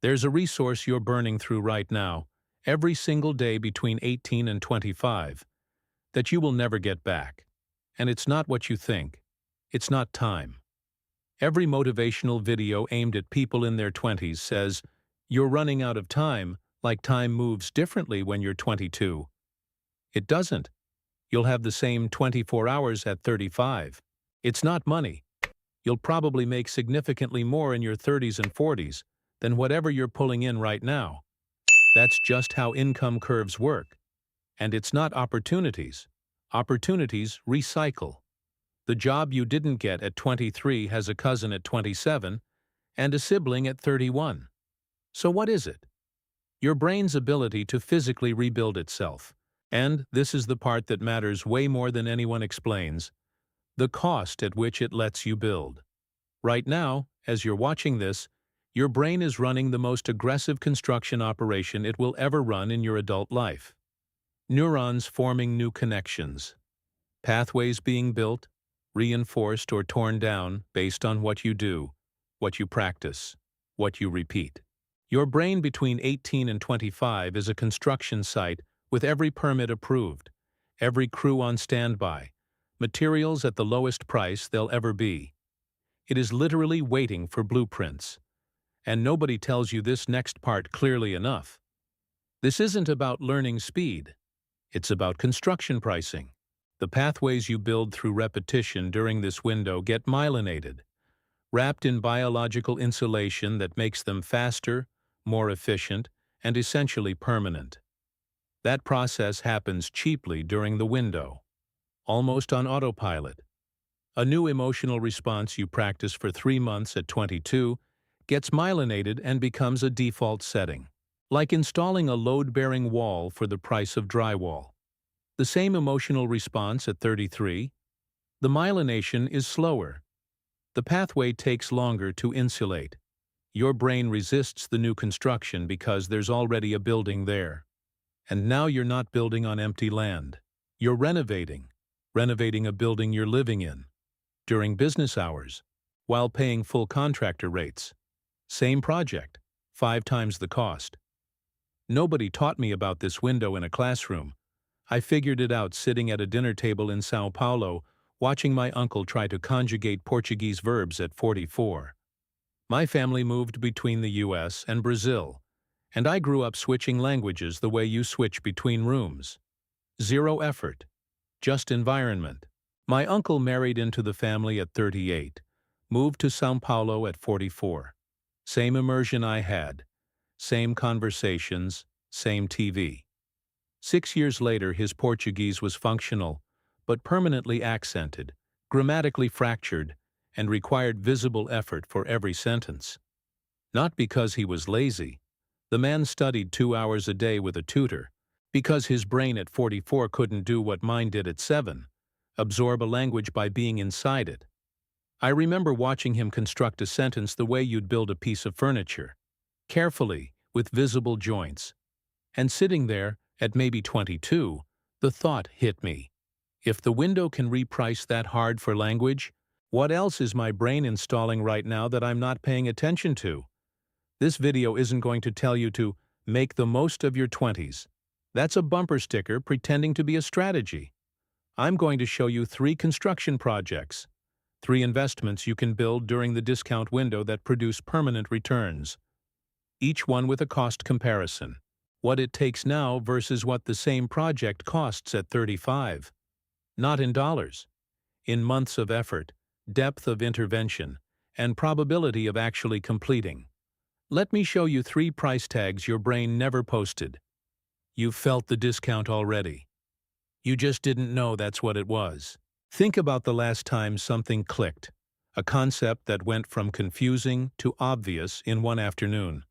There's a resource you're burning through right now, every single day between 18 and 25, that you will never get back. And it's not what you think. It's not time. Every motivational video aimed at people in their 20s says, "You're running out of time, like time moves differently when you're 22. It doesn't. You'll have the same 24 hours at 35. It's not money. You'll probably make significantly more in your 30s and 40s than whatever you're pulling in right now. That's just how income curves work. And it's not opportunities. Opportunities recycle. The job you didn't get at 23 has a cousin at 27 and a sibling at 31. So what is it? Your brain's ability to physically rebuild itself. And this is the part that matters way more than anyone explains: the cost at which it lets you build. Right now, as you're watching this, your brain is running the most aggressive construction operation it will ever run in your adult life. Neurons forming new connections. Pathways being built, reinforced or torn down based on what you do, what you practice, what you repeat. Your brain between 18 and 25 is a construction site with every permit approved, every crew on standby, materials at the lowest price they'll ever be. It is literally waiting for blueprints. And nobody tells you this next part clearly enough. This isn't about learning speed. It's about construction pricing. The pathways you build through repetition during this window get myelinated, wrapped in biological insulation that makes them faster, more efficient, and essentially permanent. That process happens cheaply during the window, almost on autopilot. A new emotional response you practice for 3 months at 22 gets myelinated and becomes a default setting, like installing a load-bearing wall for the price of drywall. The same emotional response at 33. The myelination is slower. The pathway takes longer to insulate. Your brain resists the new construction because there's already a building there. And now you're not building on empty land. You're renovating a building you're living in, during business hours, while paying full contractor rates. Same project, 5 times the cost. Nobody taught me about this window in a classroom. I figured it out sitting at a dinner table in São Paulo, watching my uncle try to conjugate Portuguese verbs at 44. My family moved between the US and Brazil, and I grew up switching languages the way you switch between rooms. Zero effort, just environment. My uncle married into the family at 38, moved to São Paulo at 44. Same immersion I had, same conversations, same TV. 6 years later, his Portuguese was functional, but permanently accented, grammatically fractured, and required visible effort for every sentence. Not because he was lazy. The man studied 2 hours a day with a tutor, because his brain at 44 couldn't do what mine did at 7, absorb a language by being inside it. I remember watching him construct a sentence the way you'd build a piece of furniture, carefully, with visible joints. And sitting there, at maybe 22, the thought hit me: if the window can reprice that hard for language, what else is my brain installing right now that I'm not paying attention to? This video isn't going to tell you to make the most of your 20s. That's a bumper sticker pretending to be a strategy. I'm going to show you 3 construction projects, 3 investments you can build during the discount window that produce permanent returns. Each one with a cost comparison. What it takes now versus what the same project costs at 35. Not in dollars. In months of effort, depth of intervention, and probability of actually completing. Let me show you 3 price tags your brain never posted. You've felt the discount already. You just didn't know that's what it was. Think about the last time something clicked, a concept that went from confusing to obvious in one afternoon.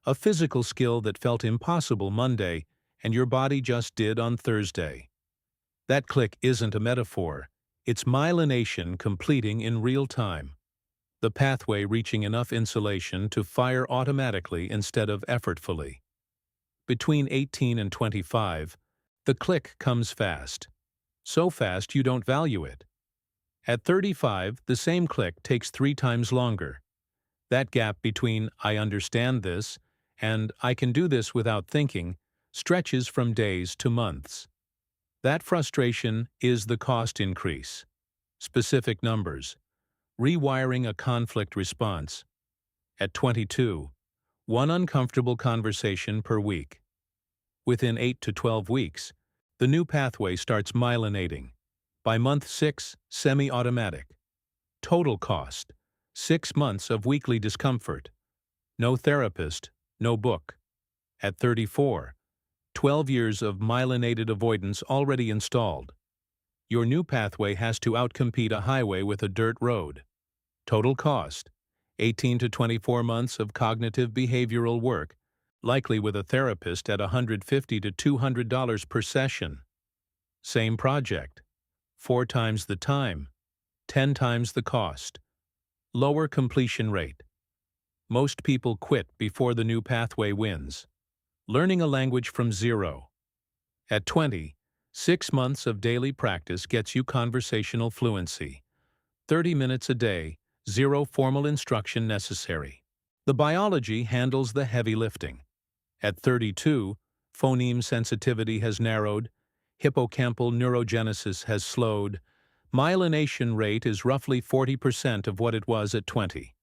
A physical skill that felt impossible Monday and your body just did on Thursday. That click isn't a metaphor. It's myelination completing in real time. The pathway reaching enough insulation to fire automatically instead of effortfully. Between 18 and 25, the click comes fast. So fast you don't value it. At 35, the same click takes 3 times longer. That gap between "I understand this" and "I can do this without thinking" stretches from days to months. That frustration is the cost increase. Specific numbers. Rewiring a conflict response. At 22, one uncomfortable conversation per week. Within 8 to 12 weeks, the new pathway starts myelinating. By month 6, semi-automatic. Total cost: 6 months of weekly discomfort. No therapist, no book. At 34, 12 years of myelinated avoidance already installed. Your new pathway has to outcompete a highway with a dirt road. Total cost: 18 to 24 months of cognitive behavioral work, likely with a therapist at $150 to $200 per session. Same project. 4 times the time, 10 times the cost. Lower completion rate. Most people quit before the new pathway wins. Learning a language from zero. At 20, 6 months of daily practice gets you conversational fluency. 30 minutes a day, zero formal instruction necessary. The biology handles the heavy lifting. At 32, phoneme sensitivity has narrowed, hippocampal neurogenesis has slowed, myelination rate is roughly 40% of what it was at 20.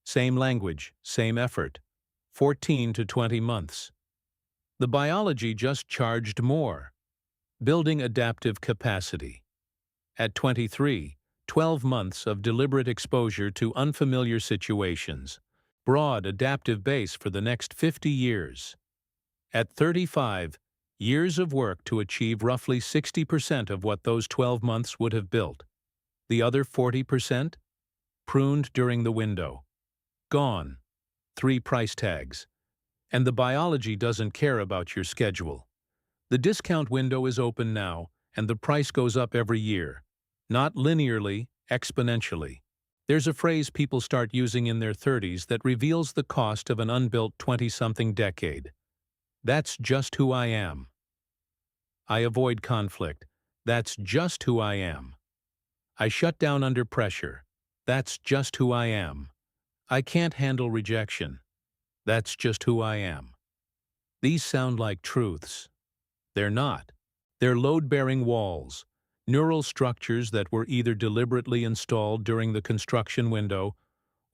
Same language, same effort. 14 to 20 months. The biology just charged more. Building adaptive capacity. At 23, 12 months of deliberate exposure to unfamiliar situations. Broad adaptive base for the next 50 years. At 35, years of work to achieve roughly 60% of what those 12 months would have built. The other 40%? Pruned during the window. Gone. 3 price tags. And the biology doesn't care about your schedule. The discount window is open now, and the price goes up every year. Not linearly, exponentially. There's a phrase people start using in their 30s that reveals the cost of an unbuilt 20-something decade. That's just who I am. I avoid conflict. That's just who I am. I shut down under pressure. That's just who I am. I can't handle rejection. That's just who I am. These sound like truths. They're not. They're load-bearing walls, neural structures that were either deliberately installed during the construction window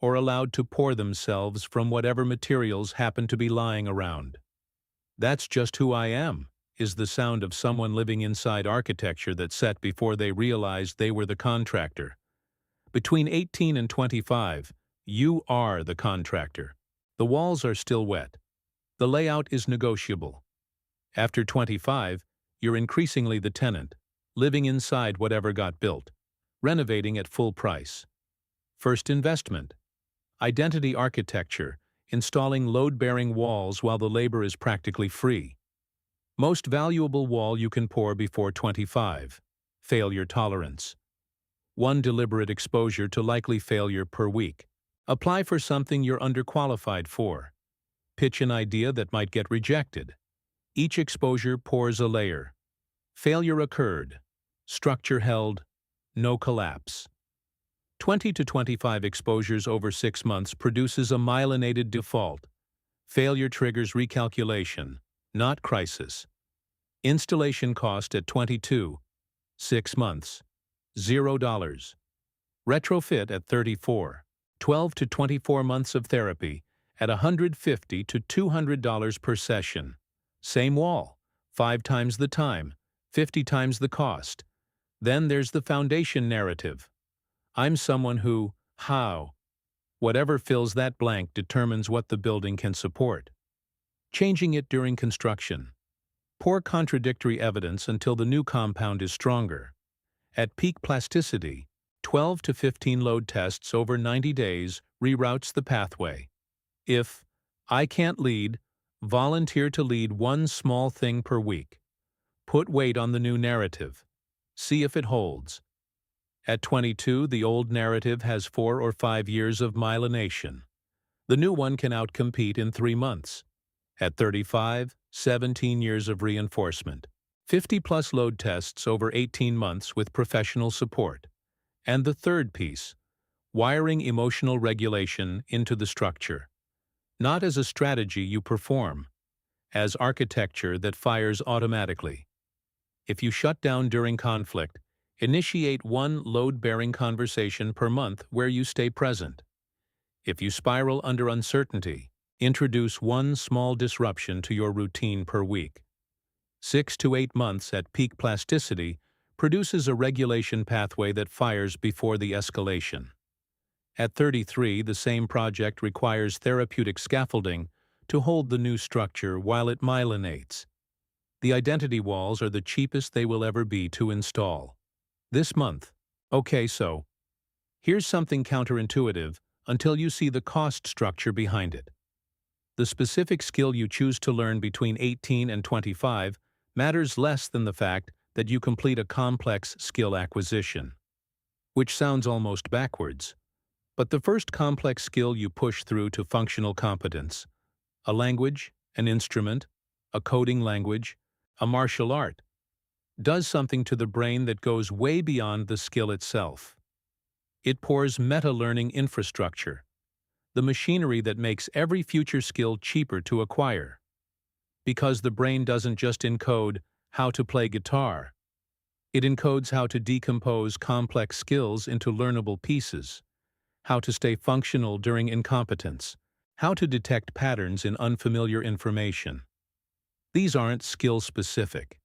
or allowed to pour themselves from whatever materials happen to be lying around. That's just who I am, is the sound of someone living inside architecture that set before they realized they were the contractor. Between 18 and 25, you are the contractor. The walls are still wet. The layout is negotiable. After 25, you're increasingly the tenant, living inside whatever got built, renovating at full price. First investment. Identity architecture, installing load-bearing walls while the labor is practically free. Most valuable wall you can pour before 25. Failure tolerance. 1 deliberate exposure to likely failure per week. Apply for something you're underqualified for. Pitch an idea that might get rejected. Each exposure pours a layer. Failure occurred. Structure held. No collapse. 20 to 25 exposures over 6 months produces a myelinated default. Failure triggers recalculation, not crisis. Installation cost at 22. 6 months. $0. Retrofit at 34. 12 to 24 months of therapy at $150 to $200 per session. Same wall, 5 times the time, 50 times the cost. Then there's the foundation narrative. I'm someone who, how. Whatever fills that blank determines what the building can support. Changing it during construction. Pour contradictory evidence until the new compound is stronger. At peak plasticity, 12 to 15 load tests over 90 days reroutes the pathway. If I can't lead, volunteer to lead 1 small thing per week. Put weight on the new narrative. See if it holds. At 22, the old narrative has 4 or 5 years of myelination. The new one can outcompete in 3 months. At 35, 17 years of reinforcement. 50-plus load tests over 18 months with professional support. And the third piece, wiring emotional regulation into the structure, not as a strategy you perform, as architecture that fires automatically. If you shut down during conflict, initiate one load-bearing conversation per month where you stay present. If you spiral under uncertainty, introduce one small disruption to your routine per week. 6 to 8 months at peak plasticity produces a regulation pathway that fires before the escalation. At 33, the same project requires therapeutic scaffolding to hold the new structure while it myelinates. The identity walls are the cheapest they will ever be to install. This month. Okay, so here's something counterintuitive until you see the cost structure behind it. The specific skill you choose to learn between 18 and 25 matters less than the fact that you complete a complex skill acquisition. Which sounds almost backwards. But the first complex skill you push through to functional competence, a language, an instrument, a coding language, a martial art, does something to the brain that goes way beyond the skill itself. It pours meta-learning infrastructure, the machinery that makes every future skill cheaper to acquire. Because the brain doesn't just encode how to play guitar, it encodes how to decompose complex skills into learnable pieces, how to stay functional during incompetence, how to detect patterns in unfamiliar information. These aren't skill-specific.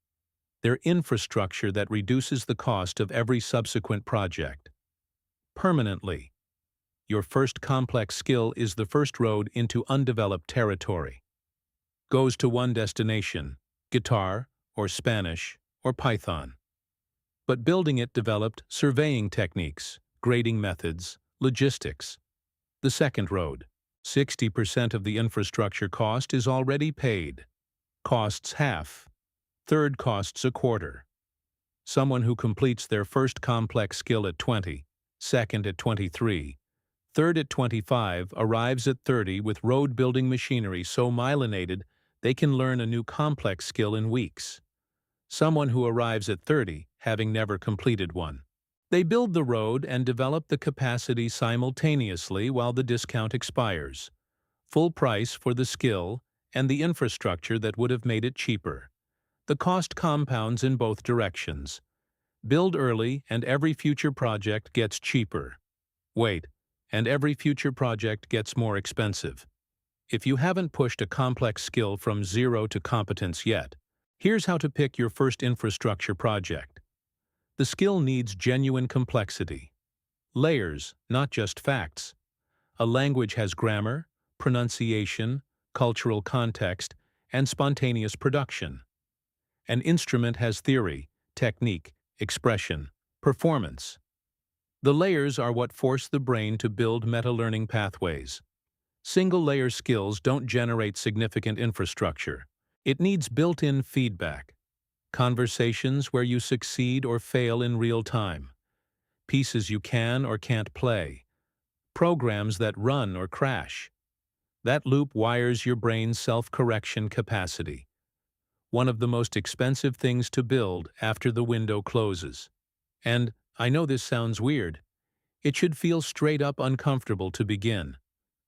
They're infrastructure that reduces the cost of every subsequent project. Permanently. Your first complex skill is the first road into undeveloped territory. Goes to one destination, guitar, or Spanish, or Python. But building it developed surveying techniques, grading methods, logistics. The second road. 60% of the infrastructure cost is already paid. Costs half. Third costs a quarter. Someone who completes their first complex skill at 20, second at 23, third at 25 arrives at 30 with road-building machinery so myelinated they can learn a new complex skill in weeks. Someone who arrives at 30, having never completed one. They build the road and develop the capacity simultaneously while the discount expires. Full price for the skill and the infrastructure that would have made it cheaper. The cost compounds in both directions. Build early and every future project gets cheaper. Wait, and every future project gets more expensive. If you haven't pushed a complex skill from zero to competence yet, here's how to pick your first infrastructure project. The skill needs genuine complexity. Layers, not just facts. A language has grammar, pronunciation, cultural context, and spontaneous production. An instrument has theory, technique, expression, performance. The layers are what force the brain to build meta-learning pathways. Single-layer skills don't generate significant infrastructure. It needs built-in feedback. Conversations where you succeed or fail in real time. Pieces you can or can't play. Programs that run or crash. That loop wires your brain's self-correction capacity. One of the most expensive things to build after the window closes. And, I know this sounds weird, it should feel straight up uncomfortable to begin.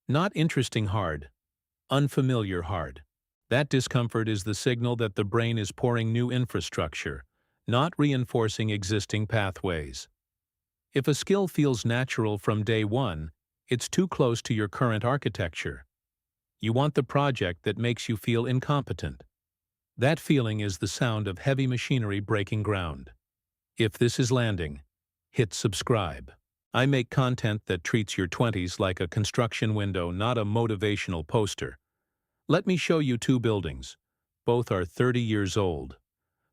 Not interesting hard. Unfamiliar hard. That discomfort is the signal that the brain is pouring new infrastructure, not reinforcing existing pathways. If a skill feels natural from day one, it's too close to your current architecture. You want the project that makes you feel incompetent. That feeling is the sound of heavy machinery breaking ground. If this is landing, hit subscribe. I make content that treats your 20s like a construction window, not a motivational poster. Let me show you two buildings. Both are 30 years old.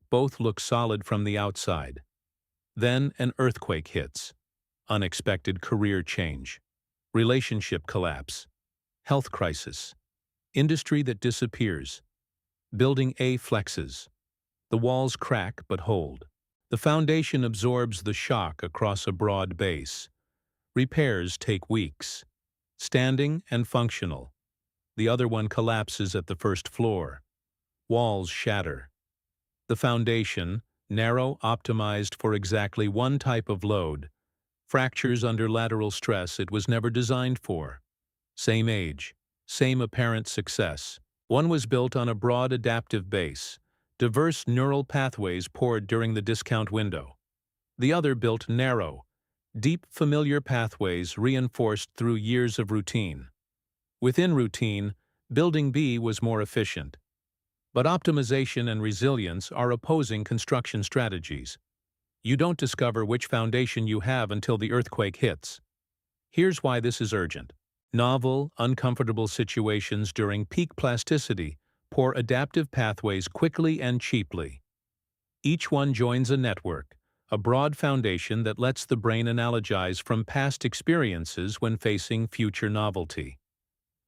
Both look solid from the outside. Then an earthquake hits. Unexpected career change. Relationship collapse. Health crisis. Industry that disappears. Building A flexes. The walls crack but hold. The foundation absorbs the shock across a broad base. Repairs take weeks. Standing and functional. The other one collapses at the first floor. Walls shatter. The foundation, narrow, optimized for exactly one type of load, fractures under lateral stress it was never designed for. Same age, same apparent success. One was built on a broad adaptive base, diverse neural pathways poured during the discount window. The other built narrow, deep familiar pathways reinforced through years of routine. Within routine, building B was more efficient. But optimization and resilience are opposing construction strategies. You don't discover which foundation you have until the earthquake hits. Here's why this is urgent. Novel, uncomfortable situations during peak plasticity pour adaptive pathways quickly and cheaply. Each one joins a network, a broad foundation that lets the brain analogize from past experiences when facing future novelty.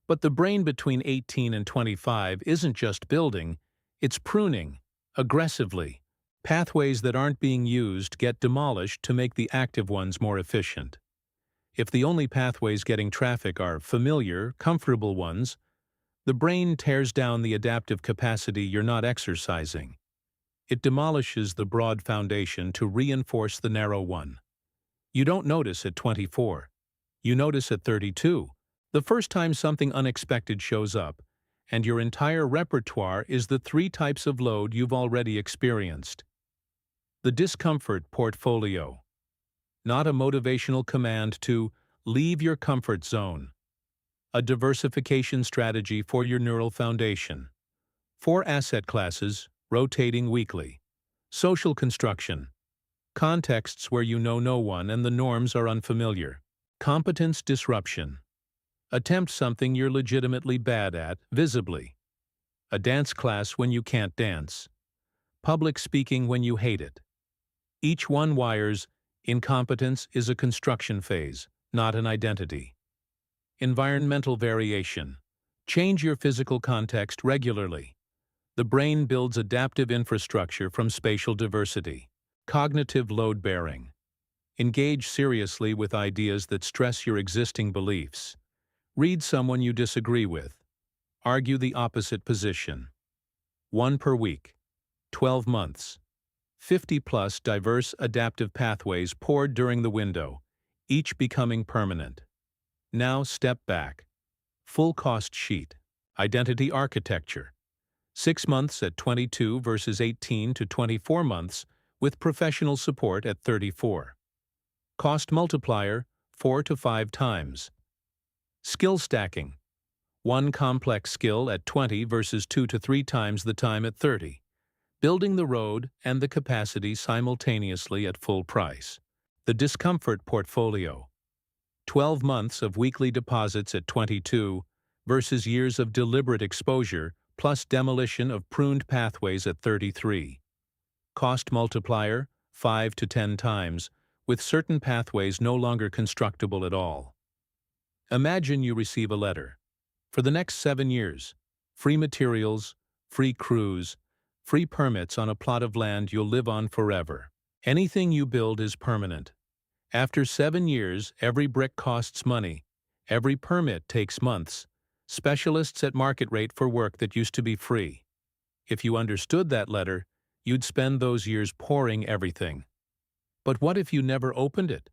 But the brain between 18 and 25 isn't just building, it's pruning, aggressively. Pathways that aren't being used get demolished to make the active ones more efficient. If the only pathways getting traffic are familiar, comfortable ones, the brain tears down the adaptive capacity you're not exercising. It demolishes the broad foundation to reinforce the narrow one. You don't notice at 24. You notice at 32. The first time something unexpected shows up, and your entire repertoire is the 3 types of load you've already experienced. The discomfort portfolio. Not a motivational command to leave your comfort zone. A diversification strategy for your neural foundation. 4 asset classes, rotating weekly. Social construction. Contexts where you know no one and the norms are unfamiliar. Competence disruption. Attempt something you're legitimately bad at, visibly. A dance class when you can't dance. Public speaking when you hate it. Each one wires, incompetence is a construction phase, not an identity. Environmental variation. Change your physical context regularly. The brain builds adaptive infrastructure from spatial diversity. Cognitive load-bearing. Engage seriously with ideas that stress your existing beliefs. Read someone you disagree with. Argue the opposite position. 1 per week. 12 months. 50+ diverse adaptive pathways poured during the window, each becoming permanent. Now step back. Full cost sheet. Identity architecture. 6 months at 22 versus 18 to 24 months with professional support at 34. Cost multiplier, 4 to 5 times. Skill stacking. 1 complex skill at 20 versus 2 to 3 times the time at 30. Building the road and the capacity simultaneously at full price. The discomfort portfolio. 12 months of weekly deposits at 22 versus years of deliberate exposure plus demolition of pruned pathways at 33. Cost multiplier, 5 to 10 times, with certain pathways no longer constructible at all. Imagine you receive a letter. For the next 7 years, free materials, free crews, free permits on a plot of land you'll live on forever. Anything you build is permanent. After 7 years, every brick costs money. Every permit takes months. Specialists at market rate for work that used to be free. If you understood that letter, you'd spend those years pouring everything. But what if you never opened it?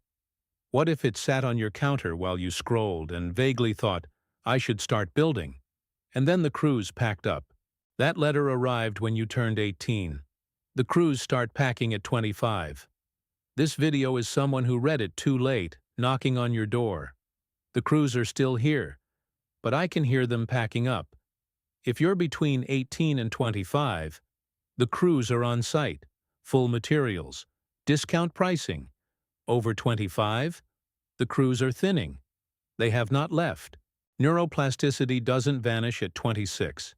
What if it sat on your counter while you scrolled and vaguely thought, I should start building? And then the crews packed up. That letter arrived when you turned 18. The crews start packing at 25. This video is someone who read it too late, knocking on your door. The crews are still here, but I can hear them packing up. If you're between 18 and 25, the crews are on site, full materials, discount pricing. Over 25, the crews are thinning. They have not left. Neuroplasticity doesn't vanish at 26.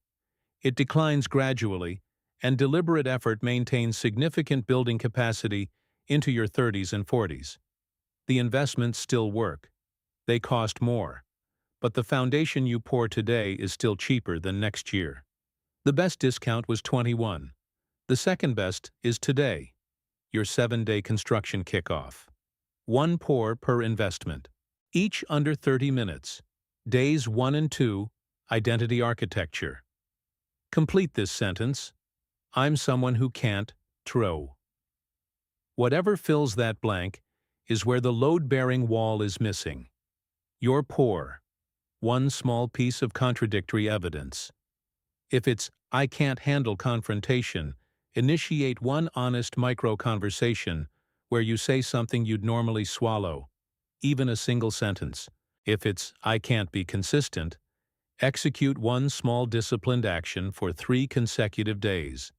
It declines gradually, and deliberate effort maintains significant building capacity into your 30s and 40s. The investments still work. They cost more. But the foundation you pour today is still cheaper than next year. The best discount was 21. The second best is today, your 7-day construction kickoff. 1 pour per investment. Each under 30 minutes. Days 1 and 2, identity architecture. Complete this sentence. I'm someone who can't, tro. Whatever fills that blank, is where the load-bearing wall is missing. You're poor. One small piece of contradictory evidence. If it's, "I can't handle confrontation," initiate one honest micro-conversation where you say something you'd normally swallow, even a single sentence. If it's, "I can't be consistent," execute one small disciplined action for 3 consecutive days,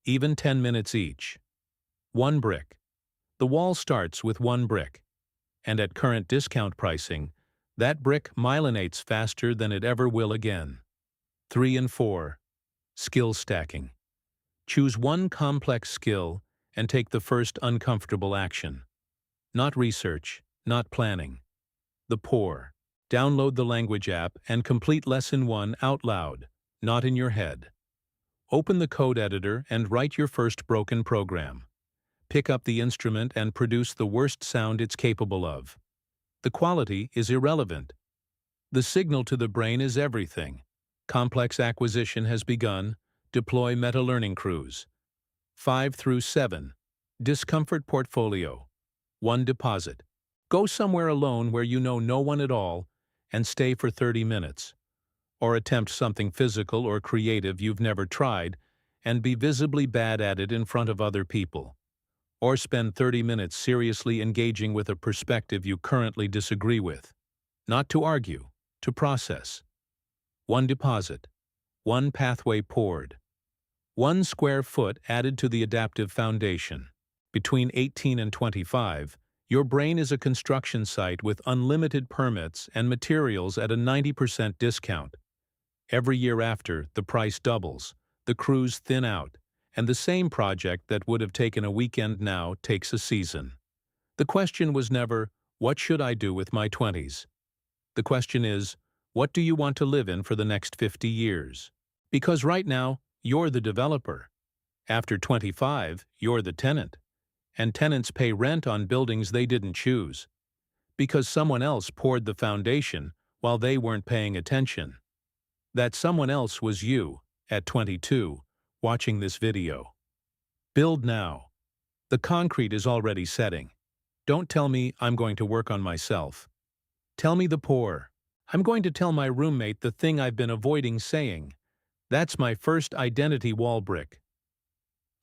even 10 minutes each. 1 brick. The wall starts with 1 brick, and at current discount pricing, that brick myelinates faster than it ever will again. 3 and 4. Skill stacking. Choose one complex skill and take the first uncomfortable action. Not research, not planning. The poor. Download the language app and complete Lesson 1 out loud, not in your head. Open the code editor and write your first broken program. Pick up the instrument and produce the worst sound it's capable of. The quality is irrelevant. The signal to the brain is everything. Complex acquisition has begun. Deploy meta-learning crews. 5 through 7. Discomfort portfolio. 1 deposit. Go somewhere alone where you know no one at all and stay for 30 minutes. Or attempt something physical or creative you've never tried and be visibly bad at it in front of other people. Or spend 30 minutes seriously engaging with a perspective you currently disagree with. Not to argue, to process. 1 deposit. 1 pathway poured. 1 square foot added to the adaptive foundation. Between 18 and 25, your brain is a construction site with unlimited permits and materials at a 90% discount. Every year after, the price doubles, the crews thin out, and the same project that would have taken a weekend now takes a season. The question was never, "What should I do with my 20s?" The question is, "What do you want to live in for the next 50 years?" Because right now, you're the developer. After 25, you're the tenant. And tenants pay rent on buildings they didn't choose. Because someone else poured the foundation while they weren't paying attention. That someone else was you, at 22, watching this video. Build now. The concrete is already setting. Don't tell me I'm going to work on myself. Tell me the poor. I'm going to tell my roommate the thing I've been avoiding saying. That's my first identity wall brick.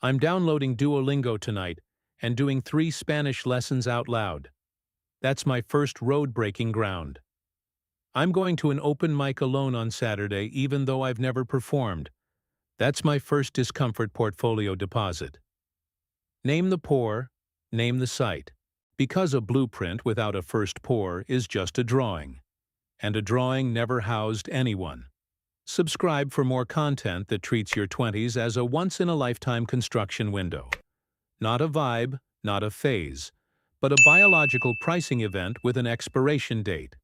I'm downloading Duolingo tonight and doing 3 Spanish lessons out loud. That's my first road-breaking ground. I'm going to an open mic alone on Saturday even though I've never performed. That's my first discomfort portfolio deposit. Name the pour, name the site. Because a blueprint without a first pour is just a drawing. And a drawing never housed anyone. Subscribe for more content that treats your 20s as a once-in-a-lifetime construction window. Not a vibe, not a phase, but a biological pricing event with an expiration date.